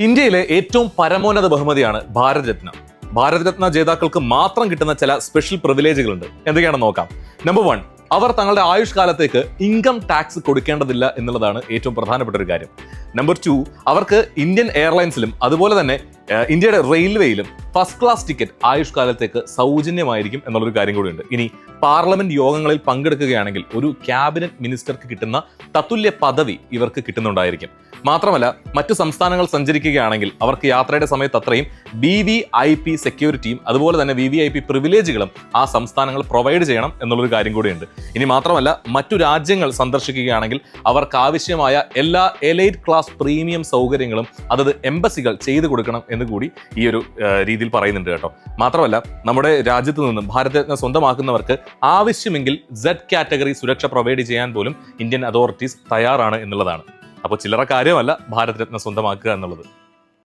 ഇന്ത്യയിലെ ഏറ്റവും പരമോന്നത ബഹുമതിയാണ് ഭാരത് രത്ന. ഭാരത് രത്ന ജേതാക്കൾക്ക് മാത്രം കിട്ടുന്ന ചില സ്പെഷ്യൽ പ്രിവിലേജുകളുണ്ട്. എന്തൊക്കെയാണെന്ന് നോക്കാം. നമ്പർ 1, അവർ തങ്ങളുടെ ആയുഷ്കാലത്തേക്ക് ഇൻകം ടാക്സ് കൊടുക്കേണ്ടതില്ല എന്നുള്ളതാണ് ഏറ്റവും പ്രധാനപ്പെട്ട ഒരു കാര്യം. നമ്പർ 2, അവർക്ക് ഇന്ത്യൻ എയർലൈൻസിലും അതുപോലെ തന്നെ ഇന്ത്യയുടെ റെയിൽവേയിലും ഫസ്റ്റ് ക്ലാസ് ടിക്കറ്റ് ആയുഷ്കാലത്തേക്ക് സൗജന്യമായിരിക്കും എന്നുള്ളൊരു കാര്യം കൂടിയുണ്ട്. ഇനി പാർലമെന്റ് യോഗങ്ങളിൽ പങ്കെടുക്കുകയാണെങ്കിൽ ഒരു ക്യാബിനറ്റ് മിനിസ്റ്റർക്ക് കിട്ടുന്ന തത്തുല്യ പദവി ഇവർക്ക് കിട്ടുന്നുണ്ടായിരിക്കും. മാത്രമല്ല, മറ്റു സംസ്ഥാനങ്ങൾ സഞ്ചരിക്കുകയാണെങ്കിൽ അവർക്ക് യാത്രയുടെ സമയത്ത് അത്രയും VVIP സെക്യൂരിറ്റിയും അതുപോലെ തന്നെ VVIP പ്രിവിലേജുകളും ആ സംസ്ഥാനങ്ങൾ പ്രൊവൈഡ് ചെയ്യണം എന്നുള്ളൊരു കാര്യം കൂടിയുണ്ട്. ഇനി മാത്രമല്ല, മറ്റു രാജ്യങ്ങൾ സന്ദർശിക്കുകയാണെങ്കിൽ അവർക്ക് ആവശ്യമായ എല്ലാ എലൈറ്റ് ക്ലാസ് പ്രീമിയം സൗകര്യങ്ങളും അതത് എംബസികൾ ചെയ്തു കൊടുക്കണം എന്ന് കൂടി ഈ ഒരു രീതിയിൽ പറയുന്നുണ്ട് കേട്ടോ. മാത്രമല്ല, നമ്മുടെ രാജ്യത്ത് നിന്നും ഭാരത് രത്ന സ്വന്തമാക്കുന്നവർക്ക് ആവശ്യമെങ്കിൽ Z കാറ്റഗറി സുരക്ഷ പ്രൊവൈഡ് ചെയ്യാൻ പോലും ഇന്ത്യൻ അതോറിറ്റീസ് തയ്യാറാണ് എന്നുള്ളതാണ്. അപ്പോൾ ചില്ലറ കാര്യമല്ല ഭാരത് രത്ന സ്വന്തമാക്കുക എന്നുള്ളത്.